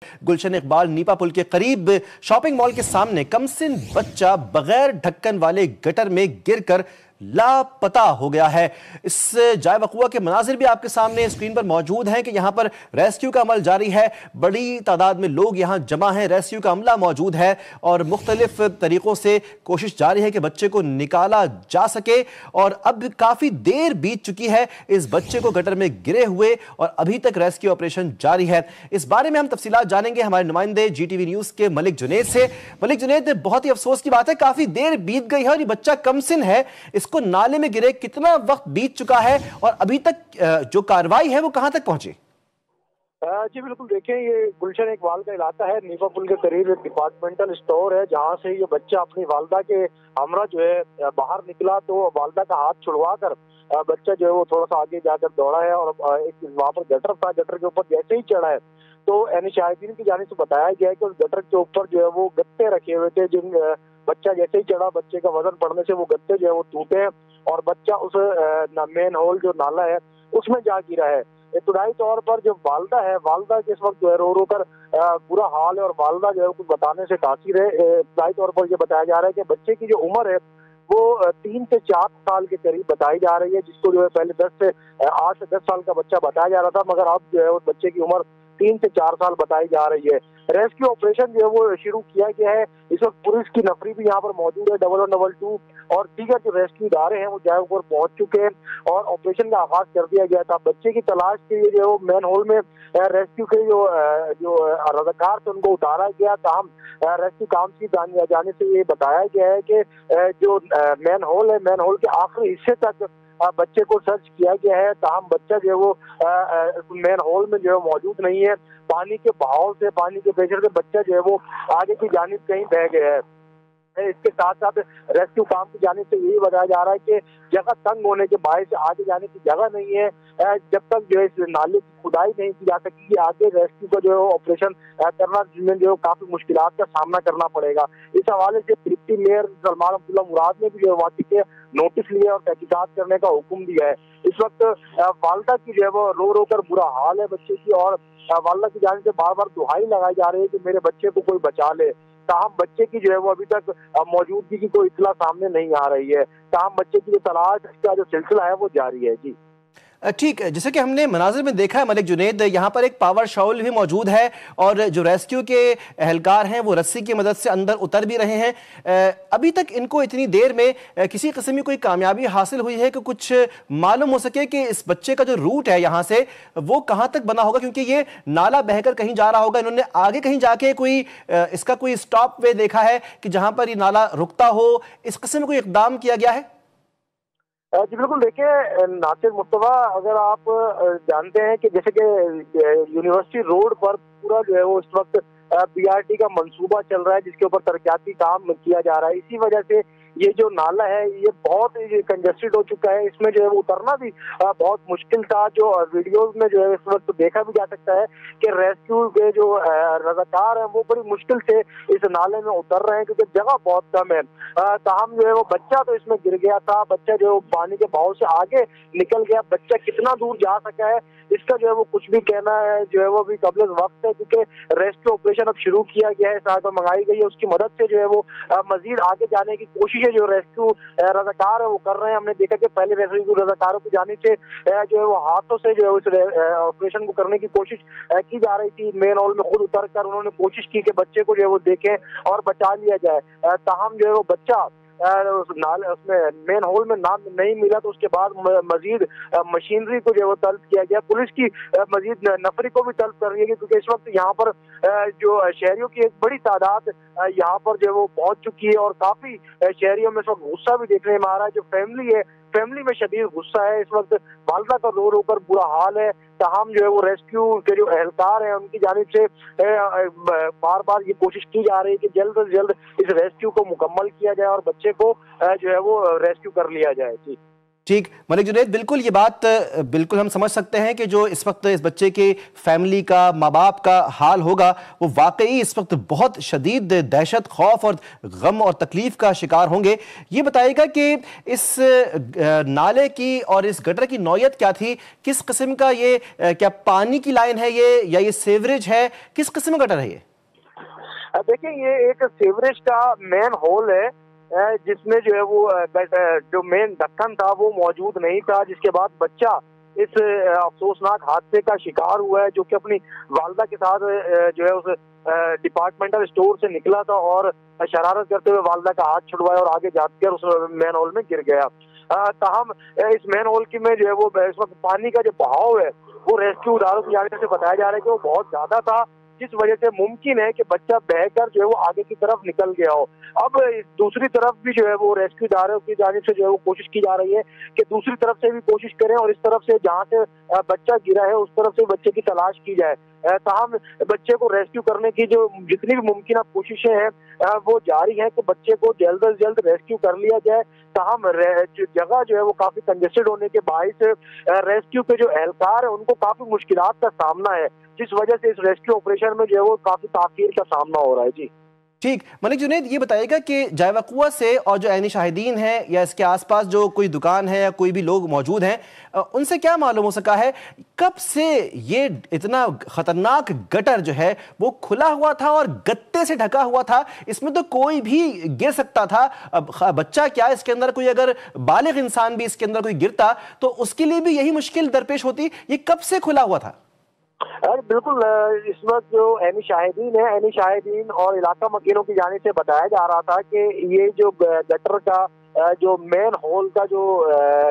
गुलशन Iqbal Nipah पुल के करीब shopping mall के सामने कमसिन बच्चा बगैर ढक्कन वाले गटर में गिरकर लापता हो गया है। इस जाए वक़ुआ के मनाजिर भी आपके सामने स्क्रीन पर मौजूद हैं कि यहां पर रेस्क्यू का अमल जारी है। बड़ी तादाद में लोग यहां जमा हैं, रेस्क्यू का अमला मौजूद है और मुख्तलिफ तरीकों से कोशिश जारी है कि बच्चे को निकाला जा सके। और अब काफ़ी देर बीत चुकी है इस बच्चे को गटर में गिरे हुए और अभी तक रेस्क्यू ऑपरेशन जारी है। इस बारे में हम तफसीलात जानेंगे हमारे नुमाइंदे GTV न्यूज़ के मलिक जुनैद से। मलिक जुनैद, बहुत ही अफसोस की बात है, काफ़ी देर बीत गई है और ये बच्चा कमसिन है, इसको नाले में गिरे कितना वक्त बीत चुका है और अभी तक जो कार्रवाई है वो कहां तक पहुंची? जी बिल्कुल, देखें ये गुलशन इकबाल का इलाका है। नीपा पुल के करीब एक डिपार्टमेंटल स्टोर है जहां से ये बच्चा अपनी वालदा के हमरा जो है बाहर निकला तो वालदा का हाथ छुड़वा कर बच्चा जो है वो थोड़ा सा आगे जाकर दौड़ा है और एक वहां पर गटर था, गटर के ऊपर जैसे ही चढ़ा है तो शाहिदीन की जानिब से बताया गया है कि उस गटर के ऊपर जो है वो गत्ते रखे हुए थे, जिन बच्चा जैसे ही चढ़ा बच्चे का वजन पड़ने से वो गत्ते जो है वो टूटे हैं और बच्चा उस मेन होल जो नाला है उसमें जा गिरा है। इब्तदाई तौर पर जो वालदा है, वालदा के इस वक्त जो है रो रो कर बुरा हाल है और वालदा जो है कुछ बताने से कासिर है। इब्तदाई तौर पर ये बताया जा रहा है कि बच्चे की जो उम्र है वो 3 से 4 साल के करीब बताई जा रही है, जिसको जो है पहले 8 से 10 साल का बच्चा बताया जा रहा था, मगर अब जो है उस बच्चे की उम्र 3 से 4 साल बताई जा रही है। रेस्क्यू ऑपरेशन जो है वो शुरू किया गया है। इस वक्त पुलिस की नफरी भी यहाँ पर मौजूद है, 1112 और दीगर जो रेस्क्यू इदारे हैं वो जगह पर पहुंच चुके हैं और ऑपरेशन का आगाज कर दिया गया था। बच्चे की तलाश के लिए जो मैन होल में रेस्क्यू के जो रजाकार थे उनको उतारा गया। ताहम रेस्क्यू काम की जाने से ये बताया गया है कि जो मैन होल है, मैन होल के आखिरी हिस्से तक बच्चे को सर्च किया गया है। ताहम बच्चा जो है वो मेन होल में जो है मौजूद नहीं है। पानी के बहाव से, पानी के प्रेशर से बच्चा जो है वो आगे की जानिब कहीं बह गया है। इसके साथ साथ रेस्क्यू काम की जानिब से यही बताया जा रहा है कि जगह तंग होने के बायस आगे जाने की जगह नहीं है। जब तक जो है इस नाले की खुदाई नहीं की जा सकेगी आगे रेस्क्यू का जो है ऑपरेशन करना जिसमें जो काफी मुश्किलात का सामना करना पड़ेगा। इस हवाले से डिप्टी मेयर सलमान अब्दुल्ला मुराद ने भी जो है वाक़ई के नोटिस लिए और तहकीकात करने का हुक्म दिया है। इस वक्त वालदा की जो है वो रो रो कर बुरा हाल है बच्चे की और वालदा की जानिब से बार बार दुहाई लगाई जा रही है कि मेरे बच्चे को कोई बचा ले। ताहम बच्चे की जो है वो अभी तक मौजूदगी की कोई इत्तला सामने नहीं आ रही है। ताहम बच्चे की जो तलाश का जो सिलसिला है वो जारी है। जी ठीक है, जैसे कि हमने मनाजिर में देखा है मलिक जुनैद, यहाँ पर एक पावर शाउल भी मौजूद है और जो रेस्क्यू के एहलकार हैं वो रस्सी की मदद से अंदर उतर भी रहे हैं। अभी तक इनको इतनी देर में किसी किस्म की कोई कामयाबी हासिल हुई है कि कुछ मालूम हो सके कि इस बच्चे का जो रूट है यहाँ से वो कहाँ तक बना होगा, क्योंकि ये नाला बहकर कहीं जा रहा होगा, इन्होंने आगे कहीं जाके कोई इसका कोई स्टॉप वे देखा है कि जहाँ पर ये नाला रुकता हो, इस किस्म में कोई इकदाम किया गया है? जी बिल्कुल, देखिए नासिर मुस्तफा, अगर आप जानते हैं कि जैसे कि यूनिवर्सिटी रोड पर पूरा जो है वो इस वक्त BRT का मंसूबा चल रहा है जिसके ऊपर तरक्याती काम किया जा रहा है। इसी वजह से ये जो नाला है ये बहुत कंजेस्टेड हो चुका है। इसमें जो है वो उतरना भी बहुत मुश्किल था। जो वीडियोस में जो है इस वक्त देखा भी जा सकता है कि रेस्क्यू के जो रजाकार हैं वो बड़ी मुश्किल से इस नाले में उतर रहे हैं क्योंकि जगह बहुत कम है। ताहम जो है वो बच्चा तो इसमें गिर गया था, बच्चा जो पानी के बहाव से आगे निकल गया। बच्चा कितना दूर जा सका है इसका जो है वो कुछ भी कहना है जो है वो भी कबल वक्त है, क्योंकि रेस्क्यू ऑपरेशन अब शुरू किया गया है, सहायता मंगाई गई है। उसकी मदद से जो है वो मजीद आगे जाने की कोशिश जो रेस्क्यू रजाकार है वो कर रहे हैं। हमने देखा कि पहले रेस्क्यू रजाकारों की जानिब से जो है वो हाथों से जो है उस ऑपरेशन को करने की कोशिश की जा रही थी। मेन हॉल में खुद उतर कर उन्होंने कोशिश की कि बच्चे को जो है वो देखें और बचा लिया जाए। ताहम जो है वो बच्चा उसमें मेन होल में नाम नहीं मिला तो उसके बाद मजीद मशीनरी को जो है वो तलब किया गया। पुलिस की मजीद नफरी को भी तलब कर रही है क्योंकि इस वक्त यहाँ पर जो शहरियों की एक बड़ी तादाद यहाँ पर जो है वो पहुंच चुकी है और काफी शहरियों में इस वक्त गुस्सा भी देखने में आ रहा है। जो फैमिली है, फैमिली में शदीद गुस्सा है। इस वक्त वालदा का रो रो कर बुरा हाल है। ताहम जो है वो रेस्क्यू के जो एहलकार हैं उनकी जानिब से बार बार ये कोशिश की जा रही है कि जल्द से जल्द इस रेस्क्यू को मुकम्मल किया जाए और बच्चे को जो है वो रेस्क्यू कर लिया जाए। जी ठीक, मलिक जुनैद, बिल्कुल ये बात बिल्कुल हम समझ सकते हैं कि जो इस वक्त इस बच्चे के फैमिली का, माँ बाप का हाल होगा वो वाकई इस वक्त बहुत शदीद दहशत, खौफ और गम और तकलीफ का शिकार होंगे। ये बताइएगा कि इस नाले की और इस गटर की नौयत क्या थी? किस किस्म का ये क्या पानी की लाइन है ये, या ये सीवरेज है? किस किस्म का गटर है ये? देखिए, ये एक सीवरेज का मेन होल है जिसमें जो है वो जो मेन ढक्कन था वो मौजूद नहीं था, जिसके बाद बच्चा इस अफसोसनाक हादसे का शिकार हुआ है, जो कि अपनी वालदा के साथ जो है उस डिपार्टमेंटल स्टोर से निकला था और शरारत करते हुए वालदा का हाथ छुड़वाया और आगे जाकर उस मेन होल में गिर गया। ताहम इस मेन होल की में जो है वो इस वक्त पानी का जो बहाव है वो रेस्क्यू इदारों की जाने से बताया जा रहा है कि वो बहुत ज्यादा था, जिस वजह से मुमकिन है कि बच्चा बहकर जो है वो आगे की तरफ निकल गया हो। अब दूसरी तरफ भी जो है वो रेस्क्यू इदारों की जानिब से जो है वो कोशिश की जा रही है कि दूसरी तरफ से भी कोशिश करें और इस तरफ से जहाँ से बच्चा गिरा है उस तरफ से बच्चे की तलाश की जाए। ताहम बच्चे को रेस्क्यू करने की जो जितनी भी मुमकिन कोशिशें हैं वो जारी है कि बच्चे को जल्द से जल्द रेस्क्यू कर लिया जाए। ताहम जगह जो है वो काफी कंजेस्टेड होने के बायस रेस्क्यू के जो एहलकार है उनको काफी मुश्किलात का सामना है, जिस वजह से इस रेस्क्यू ऑपरेशन में जो है वो काफी ताखीर का सामना हो रहा है। जी ठीक, मलिक जुनैद, ये बताइएगा कि जायवकुआ से और जो ऐनी शाहिदीन है या इसके आसपास जो कोई दुकान है या कोई भी लोग मौजूद हैं, उनसे क्या मालूम हो सका है कब से ये इतना खतरनाक गटर जो है वो खुला हुआ था और गत्ते से ढका हुआ था? इसमें तो कोई भी गिर सकता था। अब बच्चा क्या, इसके अंदर कोई अगर बालिग इंसान भी इसके अंदर कोई गिरता तो उसके लिए भी यही मुश्किल दरपेश होती। ये कब से खुला हुआ था? बिल्कुल, इस वक्त जो ऐनी शाहिदीन है, ऐनी शाहिदीन और इलाका मकीनों की जानिब से बताया जा रहा था कि ये जो गटर का जो मेन होल का जो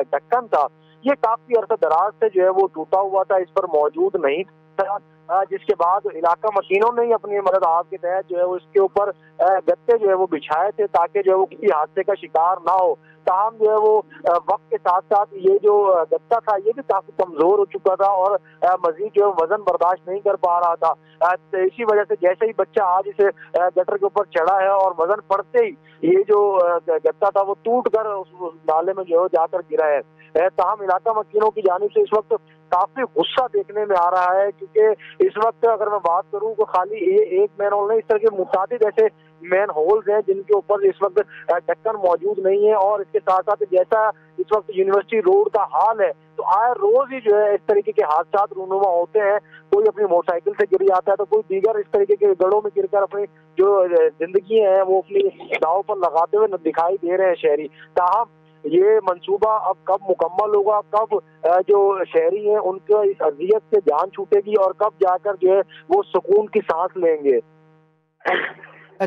ढक्कन था ये काफी अरसा दराज से जो है वो टूटा हुआ था, इस पर मौजूद नहीं था, जिसके बाद इलाका मकीनों ने अपनी मदद आप के तहत जो है वो इसके ऊपर गत्ते जो है वो बिछाए थे ताकि जो है वो किसी हादसे का शिकार ना हो। ताहम जो है वो वक्त के साथ साथ ये जो गत्ता था ये भी काफी कमजोर हो चुका था और मजीद जो है वजन बर्दाश्त नहीं कर पा रहा था। तो इसी वजह से जैसे ही बच्चा आज इस गटर के ऊपर चढ़ा है और वजन पड़ते ही ये जो गत्ता था वो टूट कर उस नाले में जो है जाकर गिरा है। ताहम इलाका मकीनों की जानिब से इस वक्त काफी गुस्सा देखने में आ रहा है, क्योंकि इस वक्त अगर मैं बात करूं तो खाली ये एक मैन होल नहीं, इस तरह के मुताबिक ऐसे मैन होल्स हैं जिनके ऊपर इस वक्त ढक्कन मौजूद नहीं है। और इसके साथ साथ जैसा इस वक्त यूनिवर्सिटी रोड का हाल है तो आए रोज ही जो है इस तरीके के हादसा रूनुमा होते हैं। कोई अपनी मोटरसाइकिल से गिर जाता है तो कोई दीगर इस तरीके के गड़ों में गिरकर अपनी जो जिंदगी है वो अपनी दांव पर लगाते हुए दिखाई दे रहे हैं शहरी। ताहम ये मंसूबा अब कब मुकम्मल होगा, कब जो शहरी हैं उनके इस अजियत से जान छूटेगी और कब जाकर जो है वो सुकून की सांस लेंगे।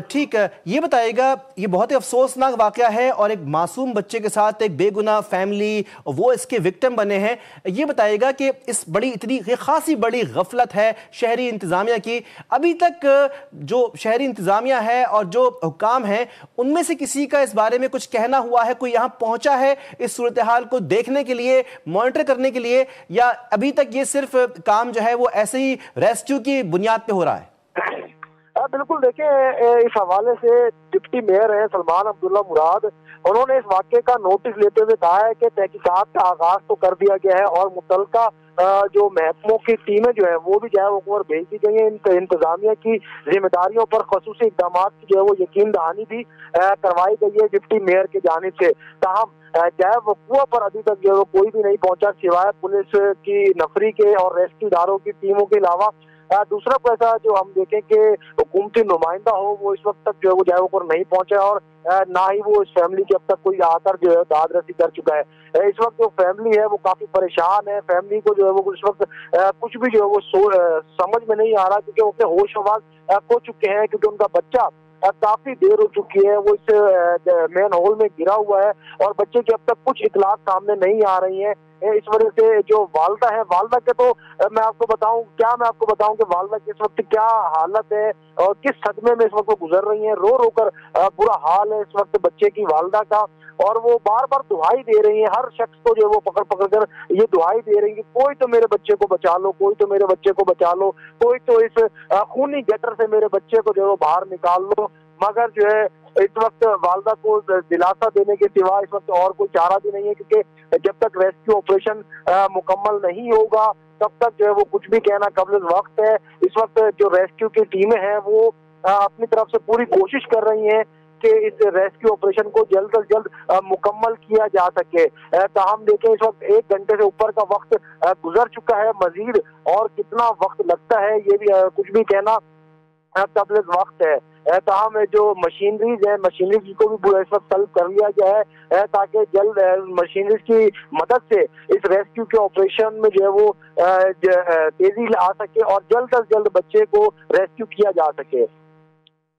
ठीक है, ये बताइएगा, ये बहुत ही अफसोसनाक वाकया है और एक मासूम बच्चे के साथ एक बेगुनाह फैमिली वो इसके विक्टिम बने हैं। ये बताइएगा कि इस इतनी खासी बड़ी गफलत है शहरी इंतज़ामिया की, अभी तक जो शहरी इंतज़ामिया है और जो हुकाम हैं उनमें से किसी का इस बारे में कुछ कहना हुआ है? कोई यहाँ पहुँचा है इस सूरत हाल को देखने के लिए, मॉनिटर करने के लिए, या अभी तक ये सिर्फ काम जो है वो ऐसे ही रेस्क्यू की बुनियाद पर हो रहा है? बिल्कुल, देखिए इस हवाले से डिप्टी मेयर है सलमान अब्दुल्ला मुराद, उन्होंने इस वाक़े का नोटिस लेते हुए कहा है कि तहकीकात का आगाज तो कर दिया गया है और मुतल्लिका जो महकमों की टीमें जो है वो भी जो है वो भेज दी गई है। इंतजामिया की जिम्मेदारियों पर खसूसी इकदाम की जो है वो यकीन दहानी भी करवाई गई है डिप्टी मेयर की जानिब से। ताहम जाए वक़ुआ पर अभी तक जो है कोई भी नहीं पहुंचा सिवाय पुलिस की नफरी के और रेस्क्यू इदारों की टीमों के अलावा। दूसरा पैसा जो हम देखें कि हुकूमती नुमाइंदा हो वो इस वक्त तक जो है वो जाए वो नहीं पहुंचा और ना ही वो इस फैमिली की अब तक कोई आकर जो है दाद रसी कर चुका है। इस वक्त जो फैमिली है वो काफी परेशान है, फैमिली को जो है वो इस वक्त कुछ भी जो है वो समझ में नहीं आ रहा, क्योंकि वो अपने होश आवाज खो चुके हैं, क्योंकि उनका बच्चा काफी देर हो चुकी है वो इस मेन होल में गिरा हुआ है और बच्चे की अब तक कुछ इतलात सामने नहीं आ रही है। इस वजह से जो वालदा है, वालदा के तो मैं आपको बताऊं कि वालदा की इस वक्त क्या हालत है और किस सदमे में इस वक्त गुजर रही है। रो रो कर बुरा हाल है इस वक्त बच्चे की वालदा का, और वो बार बार दुहाई दे रही है, हर शख्स को जो है वो पकड़ पकड़ कर ये दुहाई दे रही है, कोई तो मेरे बच्चे को बचा लो, कोई तो मेरे बच्चे को बचा लो, कोई तो इस खूनी गटर से मेरे बच्चे को जो है वो बाहर निकाल लो। मगर जो है इस वक्त वालदा को दिलासा देने के सिवा इस वक्त और कोई चारा भी नहीं है, क्योंकि जब तक रेस्क्यू ऑपरेशन मुकम्मल नहीं होगा तब तक जो है वो कुछ भी कहना कबल वक्त है। इस वक्त जो रेस्क्यू की टीमें हैं वो अपनी तरफ से पूरी कोशिश कर रही हैं कि इस रेस्क्यू ऑपरेशन को जल्द से जल्द मुकम्मल किया जा सके। ताहम देखें इस वक्त 1 घंटे से ऊपर का वक्त गुजर चुका है, मजीद और कितना वक्त लगता है ये भी कुछ भी कहना कबल वक्त है। ताहम जो मशीनरीज है, मशीनरीज को भी इस वक्त तलब कर लिया गया है ताकि जल्द मशीनरीज की मदद से इस रेस्क्यू के ऑपरेशन में जो है वो तेजी आ सके और जल्द से जल्द बच्चे को रेस्क्यू किया जा सके।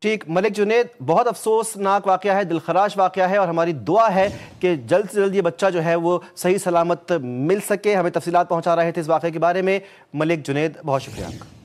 ठीक, मलिक जुनैद, बहुत अफसोसनाक वाक़या है, दिलखराश वाक़या है और हमारी दुआ है कि जल्द से जल्द ये बच्चा जो है वो सही सलामत मिल सके। हमें तफसीलात पहुंचा रहे थे इस वाक़े के बारे में मलिक जुनैद, बहुत शुक्रिया आपका।